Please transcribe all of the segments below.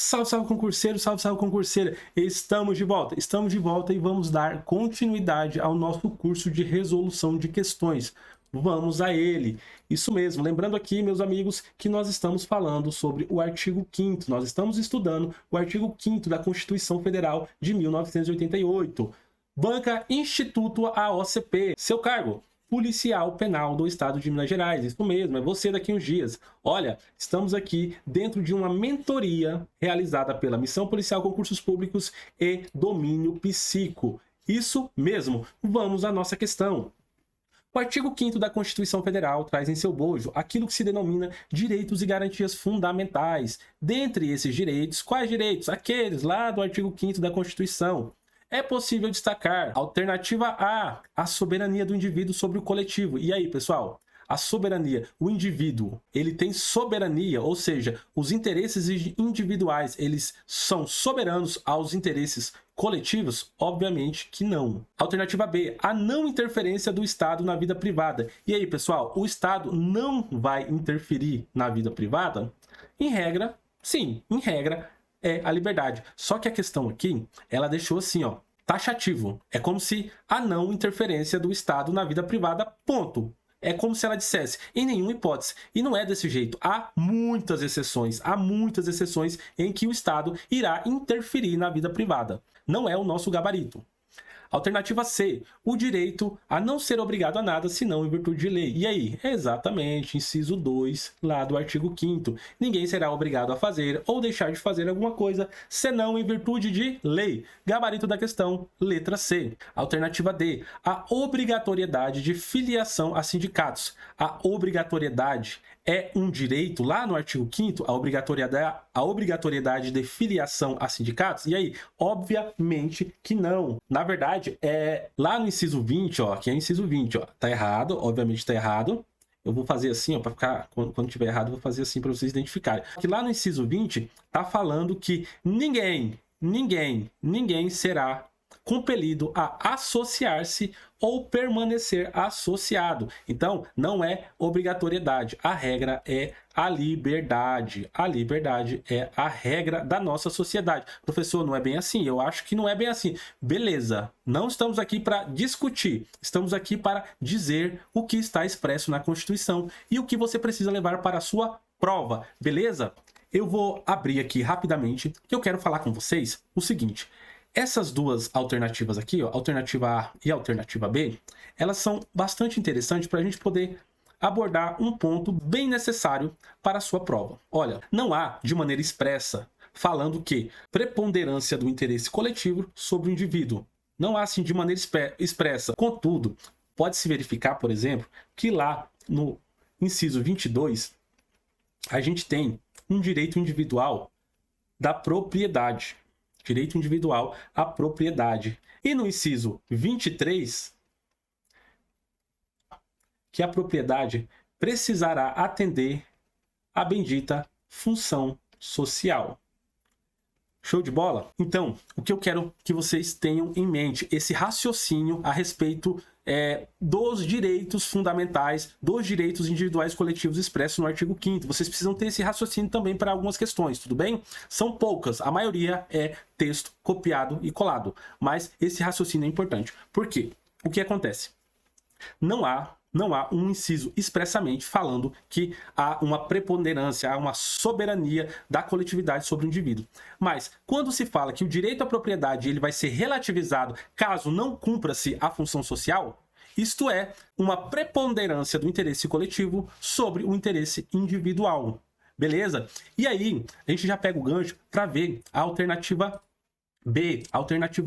Salve, salve concurseiro, salve, salve concurseira. Estamos de volta e vamos dar continuidade ao nosso curso de resolução de questões. Vamos a ele. Isso mesmo, lembrando aqui, meus amigos, que nós estamos falando sobre o artigo 5º. Nós estamos estudando o artigo 5º da Constituição Federal de 1988. Banca Instituto AOCP. Seu cargo: policial penal do estado de Minas Gerais. Isso mesmo, é você daqui uns dias. Olha, estamos aqui dentro de uma mentoria realizada pela Missão Policial Concursos Públicos e Domínio Psíquico. Isso mesmo, vamos à nossa questão. O artigo 5º da Constituição Federal traz em seu bojo aquilo que se denomina direitos e garantias fundamentais. Dentre esses direitos, quais direitos? Aqueles lá do artigo 5º da Constituição. É possível destacar: alternativa A, a soberania do indivíduo sobre o coletivo. E aí, pessoal? A soberania, o indivíduo, ele tem soberania, ou seja, os interesses individuais, eles são soberanos aos interesses coletivos? Obviamente que não. Alternativa B, a não interferência do Estado na vida privada. E aí, pessoal, o Estado não vai interferir na vida privada? Em regra, sim, em regra, é a liberdade. Só que a questão aqui, ela deixou assim, ó, taxativo. É como se a não interferência do Estado na vida privada, ponto. É como se ela dissesse, em nenhuma hipótese. E não é desse jeito. Há muitas exceções em que o Estado irá interferir na vida privada. Não é o nosso gabarito. Alternativa C, o direito a não ser obrigado a nada senão em virtude de lei. E aí? Exatamente, inciso 2 lá do artigo 5º. Ninguém será obrigado a fazer ou deixar de fazer alguma coisa senão em virtude de lei. Gabarito da questão, letra C. Alternativa D, a obrigatoriedade de filiação a sindicatos. A obrigatoriedade é um direito lá no artigo 5º, a obrigatoriedade de filiação a sindicatos? E aí? Obviamente que não. Na verdade, lá no inciso 20, ó, aqui é o inciso 20, ó, tá errado, obviamente tá errado. Eu vou fazer assim, ó, para ficar, quando tiver errado, eu vou fazer assim para vocês identificarem. Aqui lá no inciso 20, tá falando que ninguém será compelido a associar-se ou permanecer associado. Então, não é obrigatoriedade. A regra é a liberdade. A liberdade é a regra da nossa sociedade. Professor, não é bem assim? Eu acho que não é bem assim. Beleza. Não estamos aqui para discutir. Estamos aqui para dizer o que está expresso na Constituição e o que você precisa levar para a sua prova. Beleza? Eu vou abrir aqui rapidamente, que eu quero falar com vocês o seguinte. Essas duas alternativas aqui, ó, alternativa A e alternativa B, elas são bastante interessantes para a gente poder abordar um ponto bem necessário para a sua prova. Olha, não há de maneira expressa falando que preponderância do interesse coletivo sobre o indivíduo. Não há assim de maneira expressa. Contudo, pode-se verificar, por exemplo, que lá no inciso 22, a gente tem um direito individual da propriedade. Direito individual à propriedade. E no inciso 23, que a propriedade precisará atender à bendita função social. Show de bola? Então, o que eu quero que vocês tenham em mente, esse raciocínio a respeito dos direitos fundamentais, dos direitos individuais coletivos expressos no artigo 5º. Vocês precisam ter esse raciocínio também para algumas questões, tudo bem? São poucas, a maioria é texto copiado e colado, mas esse raciocínio é importante. Por quê? O que acontece? Não há um inciso expressamente falando que há uma preponderância, há uma soberania da coletividade sobre o indivíduo. Mas, quando se fala que o direito à propriedade ele vai ser relativizado caso não cumpra-se a função social, isto é, uma preponderância do interesse coletivo sobre o interesse individual. Beleza? E aí, a gente já pega o gancho para ver a alternativa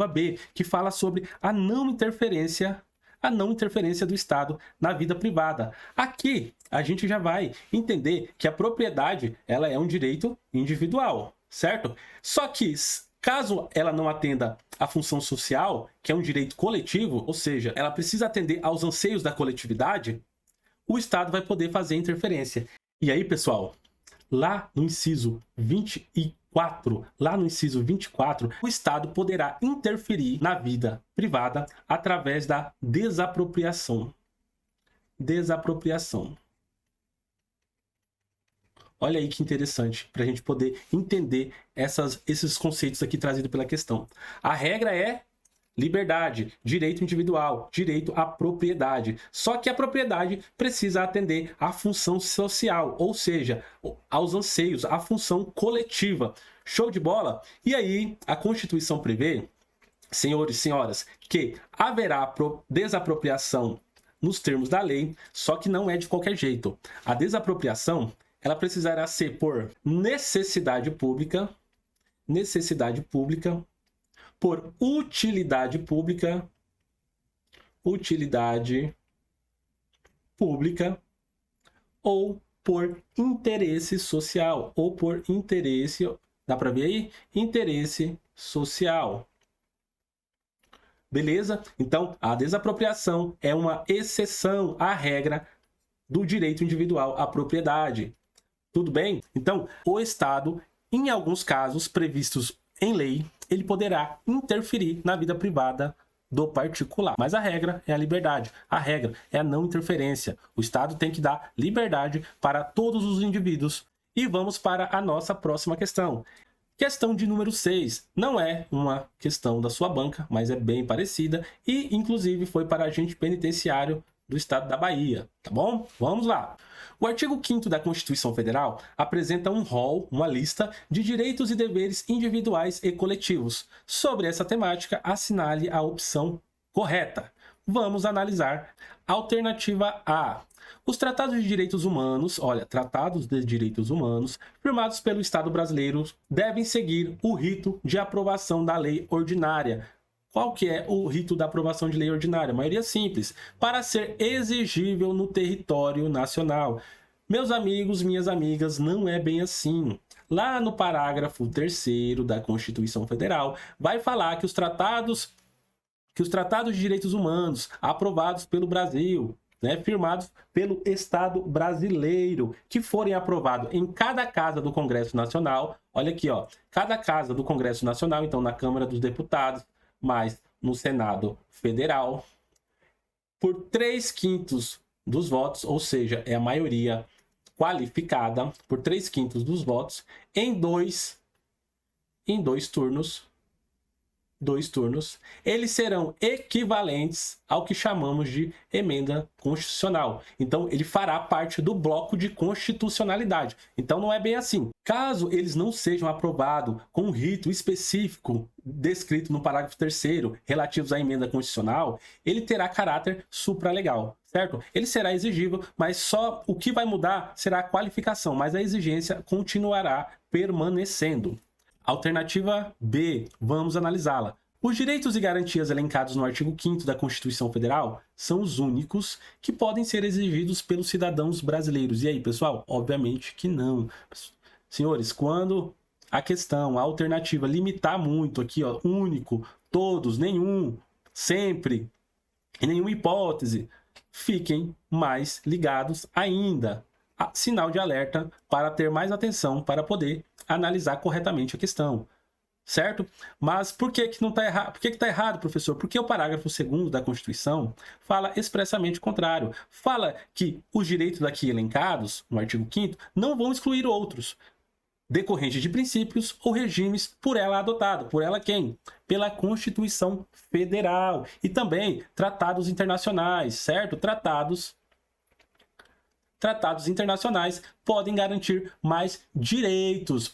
B, que fala sobre a não interferência do Estado na vida privada. Aqui, a gente já vai entender que a propriedade ela é um direito individual, certo? Só que, caso ela não atenda à função social, que é um direito coletivo, ou seja, ela precisa atender aos anseios da coletividade, o Estado vai poder fazer interferência. E aí, pessoal, lá no inciso 24, o Estado poderá interferir na vida privada através da desapropriação. Olha aí que interessante, para a gente poder entender esses conceitos aqui trazidos pela questão. A regra é liberdade, direito individual, direito à propriedade. Só que a propriedade precisa atender à função social, ou seja, aos anseios, à função coletiva. Show de bola? E aí, a Constituição prevê, senhores e senhoras, que haverá desapropriação nos termos da lei, só que não é de qualquer jeito. A desapropriação, ela precisará ser por necessidade pública, por utilidade pública, ou por interesse social, ou por interesse, dá para ver aí? Interesse social. Beleza? Então, a desapropriação é uma exceção à regra do direito individual à propriedade. Tudo bem? Então, o Estado, em alguns casos previstos em lei, ele poderá interferir na vida privada do particular. Mas a regra é a liberdade. A regra é a não interferência. O Estado tem que dar liberdade para todos os indivíduos. E vamos para a nossa próxima questão. Questão de número 6. Não é uma questão da sua banca, mas é bem parecida e, inclusive, foi para agente penitenciário do estado da Bahia, tá bom? Vamos lá. O artigo 5º da Constituição Federal apresenta um rol, uma lista de direitos e deveres individuais e coletivos. Sobre essa temática, assinale a opção correta. Vamos analisar. Alternativa A. Os tratados de direitos humanos, tratados de direitos humanos, firmados pelo Estado brasileiro, devem seguir o rito de aprovação da lei ordinária. Qual que é o rito da aprovação de lei ordinária? Maioria simples, para ser exigível no território nacional. Meus amigos, minhas amigas, não é bem assim. Lá no parágrafo 3º da Constituição Federal, vai falar que os tratados de direitos humanos aprovados pelo Brasil, firmados pelo Estado brasileiro, que forem aprovados em cada casa do Congresso Nacional, olha aqui, cada casa do Congresso Nacional, então na Câmara dos Deputados, mas no Senado Federal, por 3/5 dos votos, ou seja, é a maioria qualificada, por 3/5 dos votos, em dois turnos, eles serão equivalentes ao que chamamos de emenda constitucional. Então, ele fará parte do bloco de constitucionalidade. Então, não é bem assim. Caso eles não sejam aprovados com um rito específico descrito no parágrafo 3º, relativos à emenda constitucional, ele terá caráter supralegal, certo? Ele será exigível, mas só o que vai mudar será a qualificação, mas a exigência continuará permanecendo. Alternativa B, vamos analisá-la. Os direitos e garantias elencados no artigo 5º da Constituição Federal são os únicos que podem ser exigidos pelos cidadãos brasileiros. E aí, pessoal? Obviamente que não. Senhores, quando a questão, a alternativa limitar muito aqui, único, todos, nenhum, sempre, em nenhuma hipótese, fiquem mais ligados ainda. Sinal de alerta para ter mais atenção para poder analisar corretamente a questão, certo? Mas por que não está errado? Por que está errado, professor? Porque o parágrafo 2º da Constituição fala expressamente o contrário. Fala que os direitos aqui elencados, no artigo 5º, não vão excluir outros, decorrentes de princípios ou regimes por ela adotado. Por ela quem? Pela Constituição Federal. E também tratados internacionais, certo? Tratados internacionais podem garantir mais direitos,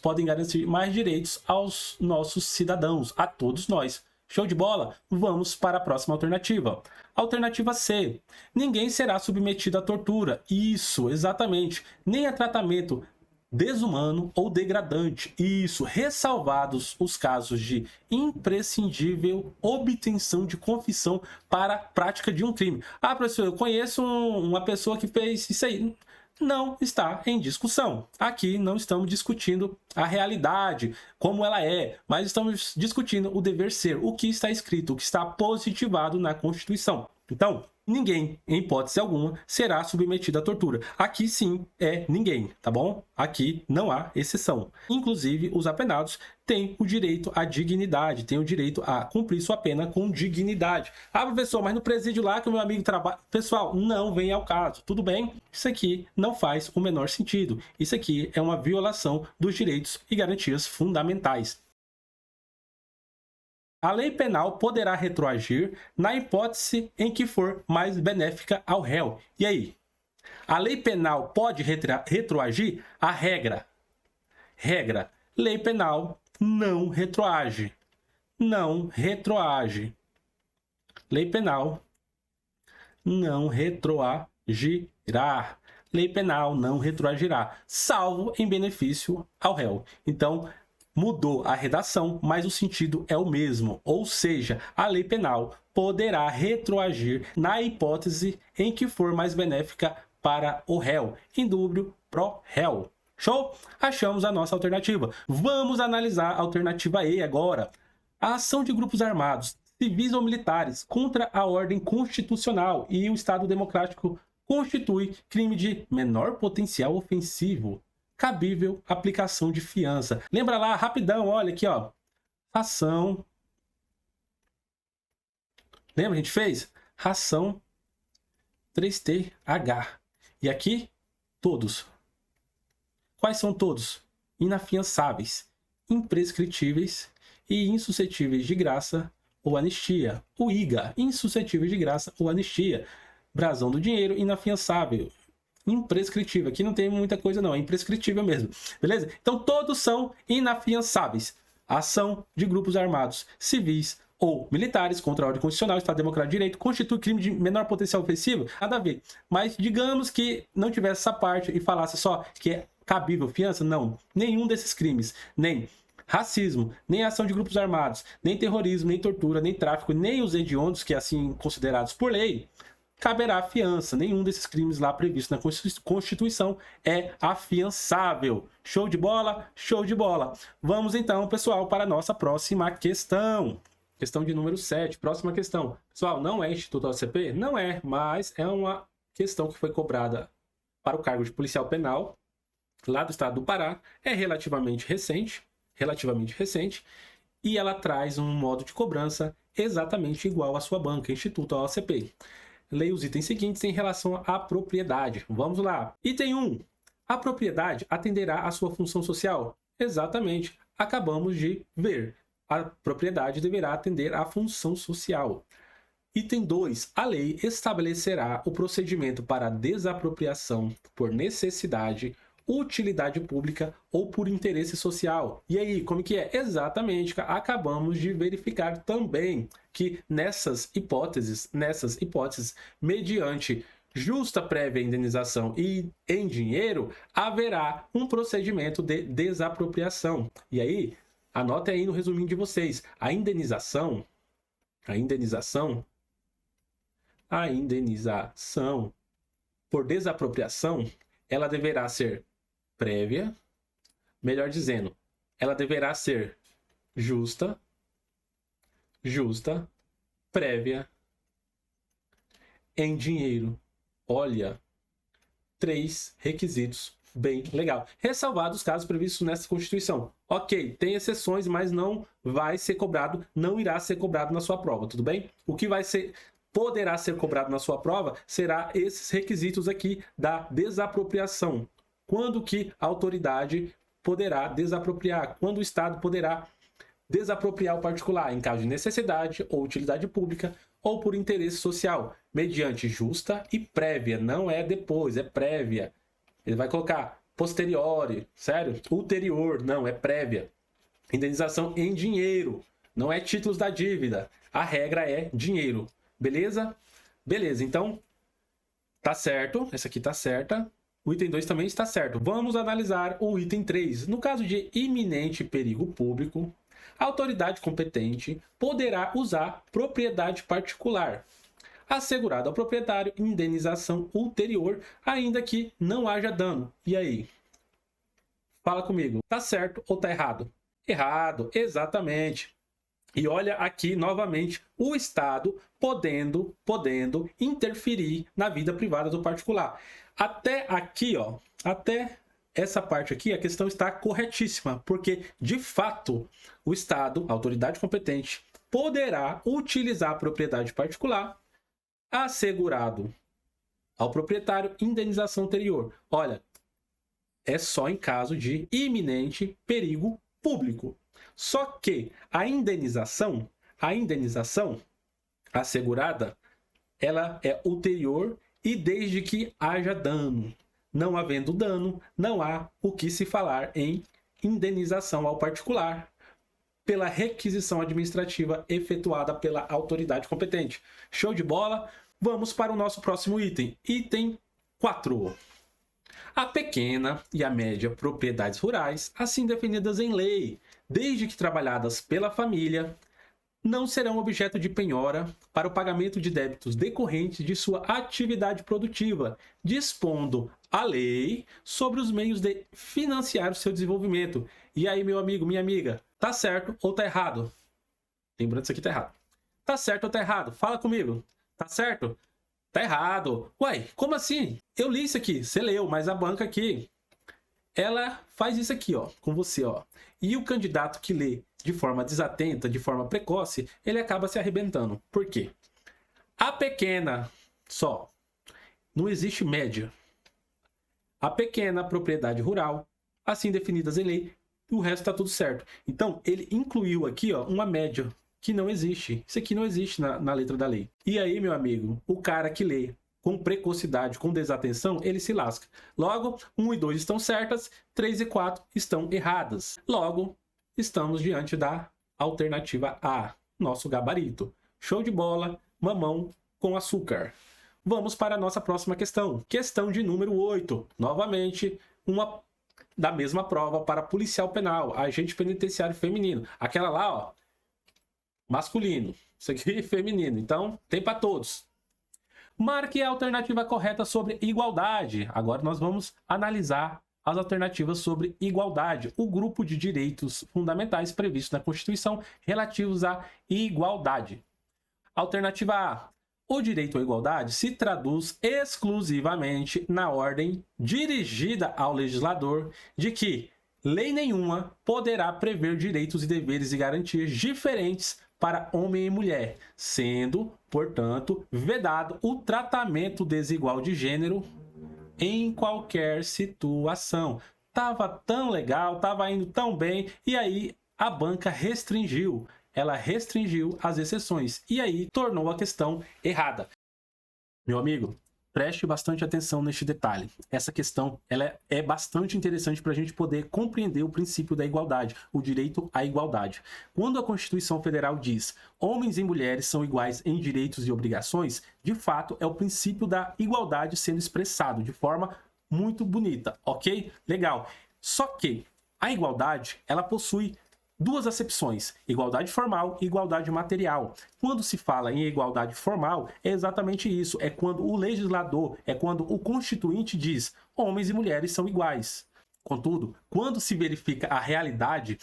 aos nossos cidadãos, a todos nós. Show de bola? Vamos para a próxima alternativa. Alternativa C. Ninguém será submetido à tortura. Isso, exatamente. Nem a tratamento desumano ou degradante. Isso, ressalvados os casos de imprescindível obtenção de confissão para a prática de um crime. Ah, professor, eu conheço uma pessoa que fez isso aí. Não está em discussão. Aqui não estamos discutindo a realidade, como ela é, mas estamos discutindo o dever ser, o que está escrito, o que está positivado na Constituição. Então, ninguém, em hipótese alguma, será submetido à tortura. Aqui sim é ninguém, tá bom? Aqui não há exceção. Inclusive, os apenados têm o direito à dignidade, têm o direito a cumprir sua pena com dignidade. Ah, professor, mas no presídio lá que o meu amigo trabalha... Pessoal, não vem ao caso, tudo bem? Isso aqui não faz o menor sentido. Isso aqui é uma violação dos direitos e garantias fundamentais. A lei penal poderá retroagir na hipótese em que for mais benéfica ao réu. E aí? A lei penal pode retroagir? A regra. Lei penal não retroage. Não retroage. Lei penal não retroagirá. Lei penal não retroagirá, salvo em benefício ao réu. Então, mudou a redação, mas o sentido é o mesmo, ou seja, a lei penal poderá retroagir na hipótese em que for mais benéfica para o réu, em dúvida pro réu. Show? Achamos a nossa alternativa. Vamos analisar a alternativa E agora. A ação de grupos armados, civis ou militares, contra a ordem constitucional e o Estado democrático constitui crime de menor potencial ofensivo. Cabível aplicação de fiança. Lembra lá, rapidão, olha aqui, ó. Ação. Lembra a gente fez? Ração 3TH. E aqui, todos. Quais são todos? Inafiançáveis, imprescritíveis e insuscetíveis de graça ou anistia. O IGA, insuscetível de graça ou anistia. Brasão do dinheiro, inafiançável. Imprescritível. Aqui não tem muita coisa não, é imprescritível mesmo. Beleza? Então todos são inafiançáveis. Ação de grupos armados, civis ou militares contra a ordem constitucional, Estado Democrático de Direito, constitui crime de menor potencial ofensivo? Nada a ver. Mas digamos que não tivesse essa parte e falasse só que é cabível fiança? Não. Nenhum desses crimes, nem racismo, nem ação de grupos armados, nem terrorismo, nem tortura, nem tráfico, nem os hediondos, que é assim considerados por lei, caberá fiança. Nenhum desses crimes lá previstos na Constituição é afiançável. Show de bola? Show de bola. Vamos então, pessoal, para a nossa próxima questão. Questão de número 7. Próxima questão. Pessoal, não é Instituto OCP? Não é, mas é uma questão que foi cobrada para o cargo de policial penal lá do estado do Pará. É relativamente recente, e ela traz um modo de cobrança exatamente igual à sua banca, Instituto OCP. Leia os itens seguintes em relação à propriedade. Vamos lá. Item 1. A propriedade atenderá à sua função social? Exatamente. Acabamos de ver. A propriedade deverá atender à função social. Item 2. A lei estabelecerá o procedimento para desapropriação por necessidade, utilidade pública ou por interesse social. E aí, como que é? Exatamente, acabamos de verificar também que nessas hipóteses, mediante justa prévia indenização e em dinheiro, haverá um procedimento de desapropriação. E aí, anotem aí no resuminho de vocês, a indenização por desapropriação, ela deverá ser prévia, melhor dizendo, ela deverá ser justa, prévia, em dinheiro. Olha, 3 requisitos, bem legal. Ressalvados os casos previstos nessa Constituição. Ok, tem exceções, mas não vai ser cobrado, não irá ser cobrado na sua prova, tudo bem? O que poderá ser cobrado na sua prova será esses requisitos aqui da desapropriação. Quando que a autoridade poderá desapropriar? Quando o Estado poderá desapropriar o particular? Em caso de necessidade ou utilidade pública ou por interesse social, mediante justa e prévia. Não é depois, é prévia. Ele vai colocar posteriori, sério? Ulterior, não, é prévia. Indenização em dinheiro, não é títulos da dívida. A regra é dinheiro. Beleza? Beleza, então tá certo. Essa aqui tá certa. O item 2 também está certo. Vamos analisar o item 3. No caso de iminente perigo público, a autoridade competente poderá usar propriedade particular, assegurado ao proprietário indenização ulterior, ainda que não haja dano. E aí? Fala comigo. Tá certo ou tá errado? Errado, exatamente. E olha aqui novamente o Estado podendo interferir na vida privada do particular. Até aqui, ó, até essa parte aqui, a questão está corretíssima, porque de fato o Estado, a autoridade competente, poderá utilizar a propriedade particular assegurado ao proprietário indenização anterior. Olha, é só em caso de iminente perigo público. Só que a indenização assegurada, ela é ulterior e desde que haja dano. Não havendo dano, não há o que se falar em indenização ao particular pela requisição administrativa efetuada pela autoridade competente. Show de bola? Vamos para o nosso próximo item. Item 4. A pequena e a média propriedades rurais, assim definidas em lei, desde que trabalhadas pela família, não serão objeto de penhora para o pagamento de débitos decorrentes de sua atividade produtiva, dispondo a lei sobre os meios de financiar o seu desenvolvimento. E aí, meu amigo, minha amiga, tá certo ou tá errado? Lembrando, isso aqui tá errado. Tá certo ou tá errado? Fala comigo. Tá certo? Tá errado. Uai, como assim? Eu li isso aqui, você leu, mas a banca aqui, ela faz isso aqui, ó, com você, ó. E o candidato que lê de forma desatenta, de forma precoce, ele acaba se arrebentando. Por quê? A pequena, só, não existe média. A pequena propriedade rural, assim definidas em lei, o resto tá tudo certo. Então, ele incluiu aqui, ó, uma média que não existe. Isso aqui não existe na letra da lei. E aí, meu amigo, o cara que lê com precocidade, com desatenção, ele se lasca. Logo, 1 e 2 estão certas, 3 e 4 estão erradas. Logo, estamos diante da alternativa A, nosso gabarito. Show de bola, mamão com açúcar. Vamos para a nossa próxima questão. Questão de número 8. Novamente, uma da mesma prova para policial penal, agente penitenciário feminino. Aquela lá, ó, masculino. Isso aqui é feminino. Então, tem para todos. Marque a alternativa correta sobre igualdade. Agora nós vamos analisar as alternativas sobre igualdade, o grupo de direitos fundamentais previsto na Constituição relativos à igualdade. Alternativa A. O direito à igualdade se traduz exclusivamente na ordem dirigida ao legislador de que lei nenhuma poderá prever direitos e deveres e garantias diferentes para homem e mulher, sendo, portanto, vedado o tratamento desigual de gênero em qualquer situação. Tava tão legal, tava indo tão bem, e aí a banca restringiu. Ela restringiu as exceções e aí tornou a questão errada. Meu amigo, preste bastante atenção neste detalhe. Essa questão ela é bastante interessante para a gente poder compreender o princípio da igualdade, o direito à igualdade. Quando a Constituição Federal diz homens e mulheres são iguais em direitos e obrigações, de fato é o princípio da igualdade sendo expressado de forma muito bonita, ok? Legal. Só que a igualdade ela possui duas acepções, igualdade formal e igualdade material. Quando se fala em igualdade formal, é exatamente isso, é quando o legislador, é quando o constituinte diz homens e mulheres são iguais. Contudo, quando se verifica a realidade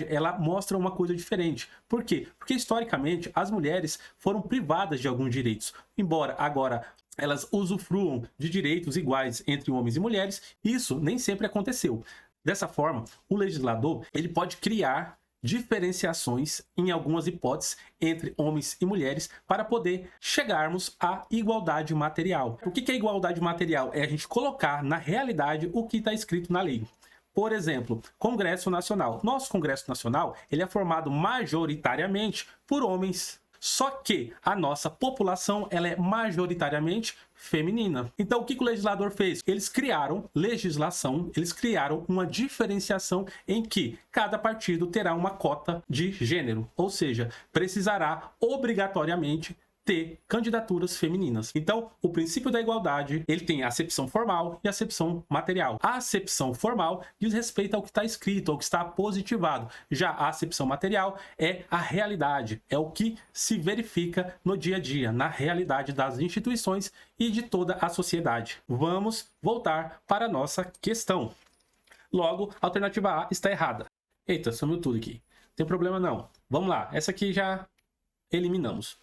ela mostra uma coisa diferente. Por quê? Porque historicamente as mulheres foram privadas de alguns direitos, embora agora elas usufruam de direitos iguais entre homens e mulheres, isso nem sempre aconteceu. Dessa forma, o legislador ele pode criar diferenciações em algumas hipóteses entre homens e mulheres para poder chegarmos à igualdade material. O que é igualdade material? É a gente colocar na realidade o que está escrito na lei. Por exemplo, Congresso Nacional. Nosso Congresso Nacional ele é formado majoritariamente por homens. Só que a nossa população ela é majoritariamente feminina. Então, o que o legislador fez? Eles criaram legislação, eles criaram uma diferenciação em que cada partido terá uma cota de gênero, ou seja, precisará obrigatoriamente ter candidaturas femininas. Então, o princípio da igualdade, ele tem a acepção formal e a acepção material. A acepção formal diz respeito ao que está escrito, ao que está positivado. Já a acepção material é a realidade, é o que se verifica no dia a dia, na realidade das instituições e de toda a sociedade. Vamos voltar para a nossa questão. Logo, a alternativa A está errada. Eita, sumiu tudo aqui. Tem problema não. Vamos lá, essa aqui já eliminamos.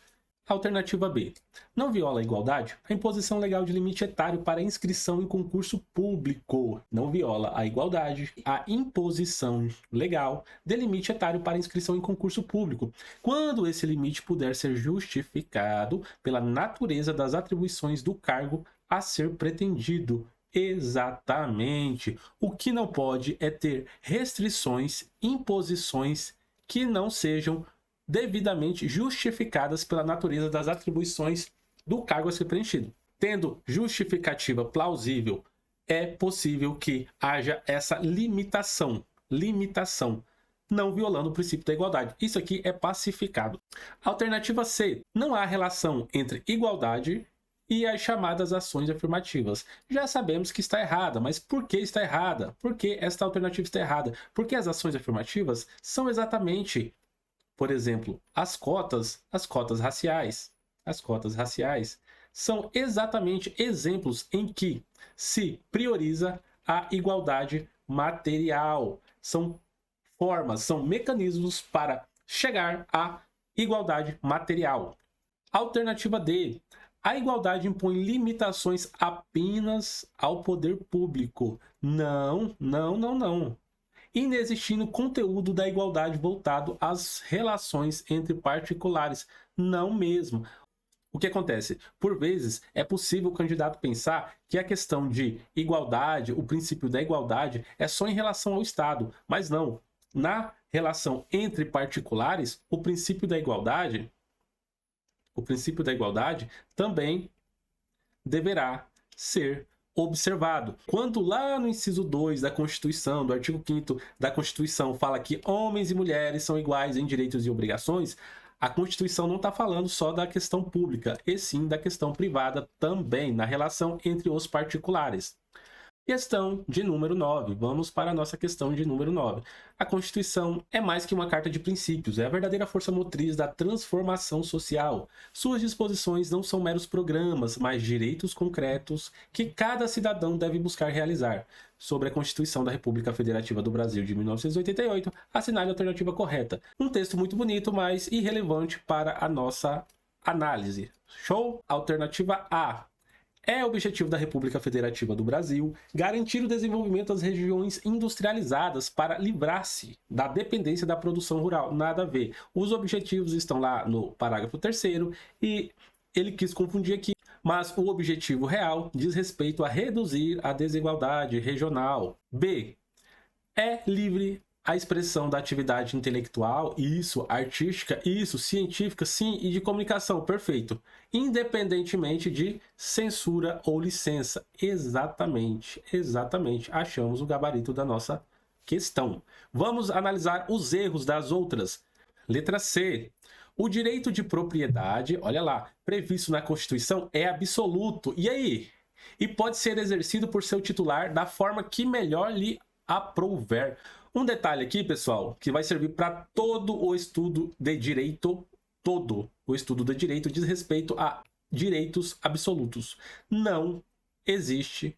Alternativa B. Não viola a igualdade a imposição legal de limite etário para inscrição em concurso público. Não viola a igualdade a imposição legal de limite etário para inscrição em concurso público, quando esse limite puder ser justificado pela natureza das atribuições do cargo a ser pretendido. Exatamente. O que não pode é ter restrições, imposições que não sejam devidamente justificadas pela natureza das atribuições do cargo a ser preenchido. Tendo justificativa plausível, é possível que haja essa limitação, não violando o princípio da igualdade. Isso aqui é pacificado. Alternativa C. Não há relação entre igualdade e as chamadas ações afirmativas. Já sabemos que está errada, mas por que está errada? Por que esta alternativa está errada? Porque as ações afirmativas são exatamente, por exemplo, as cotas raciais. As cotas raciais são exatamente exemplos em que se prioriza a igualdade material. São formas, são mecanismos para chegar à igualdade material. Alternativa D. A igualdade impõe limitações apenas ao poder público. Não. Inexistindo conteúdo da igualdade voltado às relações entre particulares. Não mesmo. O que acontece? Por vezes, é possível o candidato pensar que a questão de igualdade, o princípio da igualdade, é só em relação ao Estado. Mas não. Na relação entre particulares, o princípio da igualdade também deverá ser observado. Quando lá no inciso 2 da Constituição, do artigo 5º da Constituição, fala que homens e mulheres são iguais em direitos e obrigações, a Constituição não está falando só da questão pública, e sim da questão privada também, na relação entre os particulares. Questão de número 9. Vamos para a nossa questão de número 9. A Constituição é mais que uma carta de princípios, é a verdadeira força motriz da transformação social. Suas disposições não são meros programas, mas direitos concretos que cada cidadão deve buscar realizar. Sobre a Constituição da República Federativa do Brasil de 1988, assinale a alternativa correta. Um texto muito bonito, mas irrelevante para a nossa análise. Show? Alternativa A. É objetivo da República Federativa do Brasil garantir o desenvolvimento das regiões industrializadas para livrar-se da dependência da produção rural. Nada a ver. Os objetivos estão lá no parágrafo 3º e ele quis confundir aqui, mas o objetivo real diz respeito a reduzir a desigualdade regional. B. É livre a expressão da atividade intelectual, isso, artística, isso, científica, sim, e de comunicação, perfeito. Independentemente de censura ou licença. Exatamente. Achamos o gabarito da nossa questão. Vamos analisar os erros das outras. Letra C. O direito de propriedade, olha lá, previsto na Constituição é absoluto. E aí? E pode ser exercido por seu titular da forma que melhor lhe aprouver. Um detalhe aqui, pessoal, que vai servir para todo o estudo de direito, todo o estudo de direito diz respeito a direitos absolutos. Não existe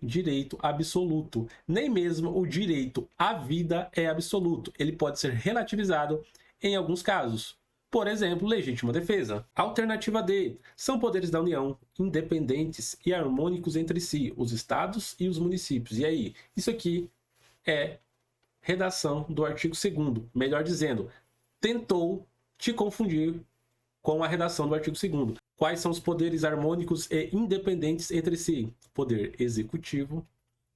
direito absoluto. Nem mesmo o direito à vida é absoluto. Ele pode ser relativizado em alguns casos. Por exemplo, legítima defesa. Alternativa D. São poderes da União, independentes e harmônicos entre si, os estados e os municípios. E aí? Isso aqui é redação do artigo 2º. Melhor dizendo, tentou te confundir com a redação do artigo 2º. Quais são os poderes harmônicos e independentes entre si? Poder executivo,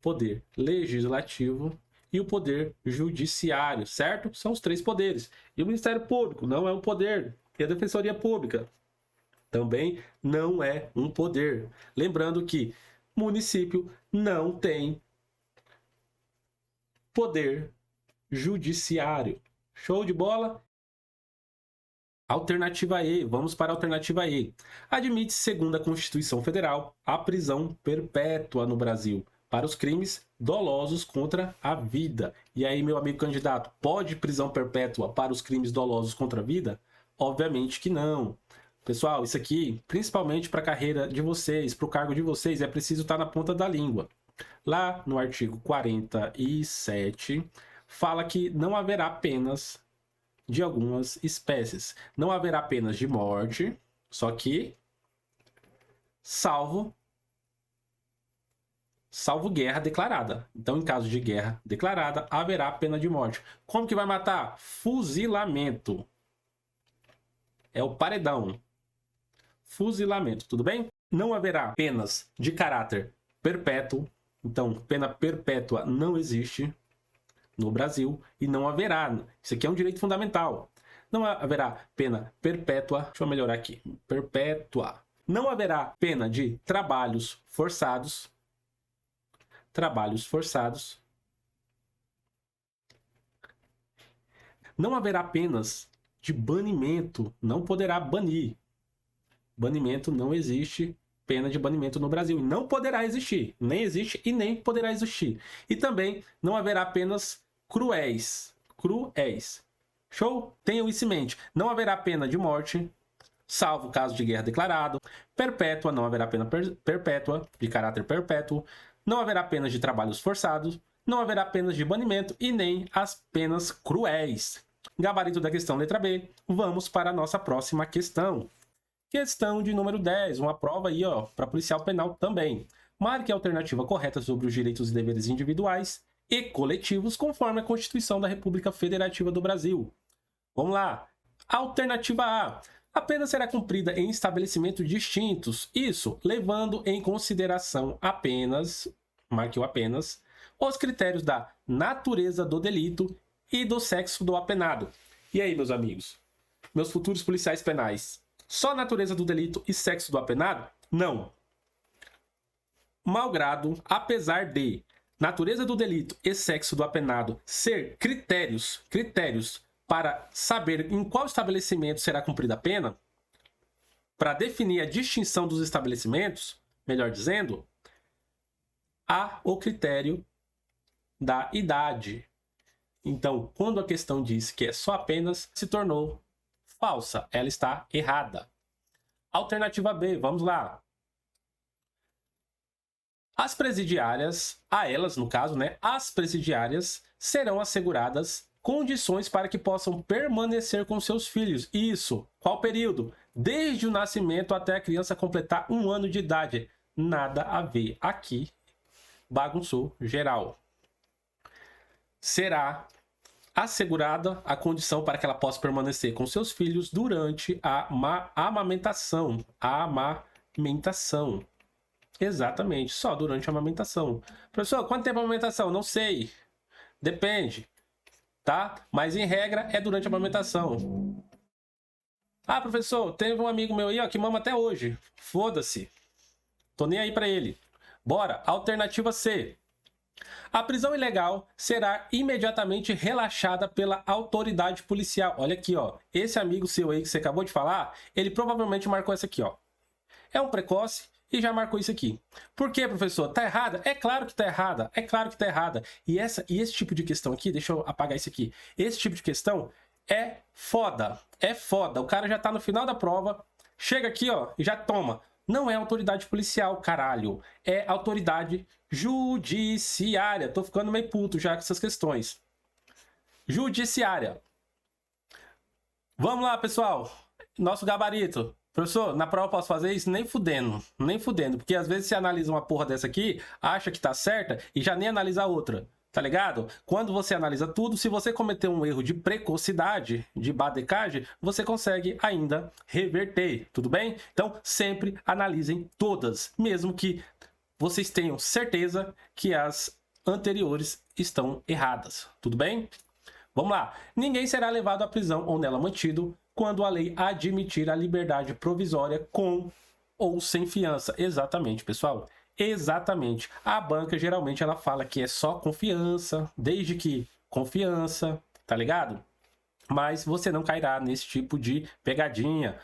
poder legislativo e o poder judiciário, certo? São os 3 poderes. E o Ministério Público não é um poder. E a Defensoria Pública também não é um poder. Lembrando que município não tem poder judiciário. Show de bola? Alternativa E. Vamos para a alternativa E. Admite-se, segundo a Constituição Federal, a prisão perpétua no Brasil para os crimes dolosos contra a vida. E aí, meu amigo candidato, pode prisão perpétua para os crimes dolosos contra a vida? Obviamente que não. Pessoal, isso aqui, principalmente para a carreira de vocês, para o cargo de vocês, é preciso estar na ponta da língua. Lá no artigo 47, fala que não haverá penas de algumas espécies. Não haverá penas de morte, só que salvo guerra declarada. Então, em caso de guerra declarada, haverá pena de morte. Como que vai matar? Fuzilamento. É o paredão. Fuzilamento, tudo bem? Não haverá penas de caráter perpétuo. Então, pena perpétua não existe no Brasil e não haverá. Isso aqui é um direito fundamental. Não haverá pena perpétua. Deixa eu melhorar aqui. Perpétua. Não haverá pena de trabalhos forçados. Trabalhos forçados. Não haverá penas de banimento. Não poderá banir. Banimento não existe. Pena de banimento no Brasil. Não poderá existir. Nem existe e nem poderá existir. E também não haverá penas cruéis. Cruéis. Show? Tenham isso em mente. Não haverá pena de morte, salvo caso de guerra declarado. Perpétua, não haverá pena perpétua, de caráter perpétuo. Não haverá penas de trabalhos forçados. Não haverá penas de banimento e nem as penas cruéis. Gabarito da questão letra B. Vamos para a nossa próxima questão. Questão de número 10. Uma prova aí, ó, para policial penal também. Marque a alternativa correta sobre os direitos e deveres individuais e coletivos conforme a Constituição da República Federativa do Brasil. Vamos lá. Alternativa A. A pena será cumprida em estabelecimentos distintos. Isso, levando em consideração apenas, marque o apenas, os critérios da natureza do delito e do sexo do apenado. E aí, meus amigos? Meus futuros policiais penais. Só natureza do delito e sexo do apenado? Não. Malgrado, apesar de natureza do delito e sexo do apenado ser critérios para saber em qual estabelecimento será cumprida a pena, para definir a distinção dos estabelecimentos, melhor dizendo, há o critério da idade. Então, quando a questão diz que é só apenas, se tornou falsa, ela está errada. Alternativa B, vamos lá. As presidiárias, a elas no caso, né, as presidiárias serão asseguradas condições para que possam permanecer com seus filhos. Isso, qual período? Desde o nascimento até a criança completar 1 ano de idade. Nada a ver. Aqui, bagunçou geral. Será assegurada a condição para que ela possa permanecer com seus filhos durante a amamentação. A amamentação. Exatamente, só durante a amamentação. Professor, quanto tempo a amamentação? Não sei. Depende. Tá? Mas em regra é durante a amamentação. Ah, professor, teve um amigo meu aí, ó, que mama até hoje. Foda-se. Tô nem aí pra ele. Bora, alternativa C. A prisão ilegal será imediatamente relaxada pela autoridade policial. Olha aqui, ó. Esse amigo seu aí que você acabou de falar, ele provavelmente marcou essa aqui, ó. É um precoce e já marcou isso aqui. Por quê, professor? Tá errada? É claro que tá errada. É claro que tá errada. E esse tipo de questão aqui, deixa eu apagar isso aqui. Esse tipo de questão é foda. É foda. O cara já tá no final da prova, chega aqui, ó, e já toma. Não é autoridade policial, caralho. É autoridade judiciária. Tô ficando meio puto já com essas questões. Judiciária. Vamos lá, pessoal. Nosso gabarito. Professor, na prova eu posso fazer isso? Nem fudendo. Nem fudendo. Porque às vezes você analisa uma porra dessa aqui, acha que tá certa e já nem analisa a outra. Tá ligado? Quando você analisa tudo, se você cometer um erro de precocidade, de badecagem, você consegue ainda reverter. Tudo bem? Então, sempre analisem todas. Mesmo que vocês tenham certeza que as anteriores estão erradas. Tudo bem? Vamos lá. Ninguém será levado à prisão ou nela mantido quando a lei admitir a liberdade provisória com ou sem fiança. Exatamente, pessoal. Exatamente. A banca geralmente ela fala que é só confiança, desde que confiança, tá ligado? Mas você não cairá nesse tipo de pegadinha.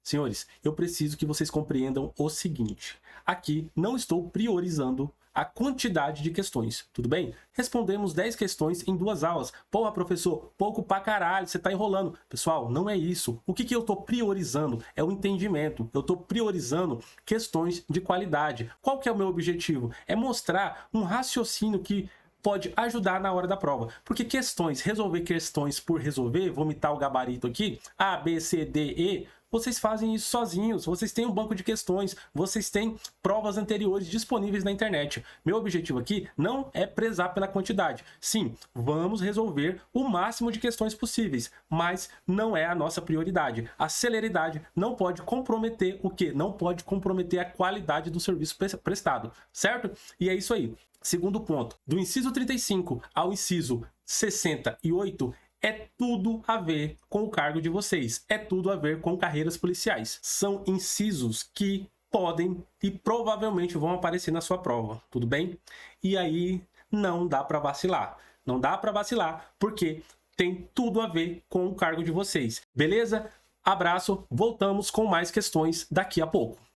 Senhores, eu preciso que vocês compreendam o seguinte. Aqui não estou priorizando a quantidade de questões, tudo bem? Respondemos 10 questões em 2 aulas. Porra, professor, pouco pra caralho, você tá enrolando. Pessoal, não é isso. O que eu tô priorizando é o entendimento. Eu tô priorizando questões de qualidade. Qual que é o meu objetivo? É mostrar um raciocínio que pode ajudar na hora da prova. Porque resolver questões por resolver, vomitar o gabarito aqui, A, B, C, D, E, vocês fazem isso sozinhos, vocês têm um banco de questões, vocês têm provas anteriores disponíveis na internet. Meu objetivo aqui não é prezar pela quantidade. Sim, vamos resolver o máximo de questões possíveis, mas não é a nossa prioridade. A celeridade não pode comprometer o quê? Não pode comprometer a qualidade do serviço prestado, certo? E é isso aí. Segundo ponto, do inciso 35 ao inciso 68, é tudo a ver com o cargo de vocês, é tudo a ver com carreiras policiais. São incisos que podem e provavelmente vão aparecer na sua prova, tudo bem? E aí não dá para vacilar. Não dá para vacilar porque tem tudo a ver com o cargo de vocês. Beleza? Abraço, voltamos com mais questões daqui a pouco.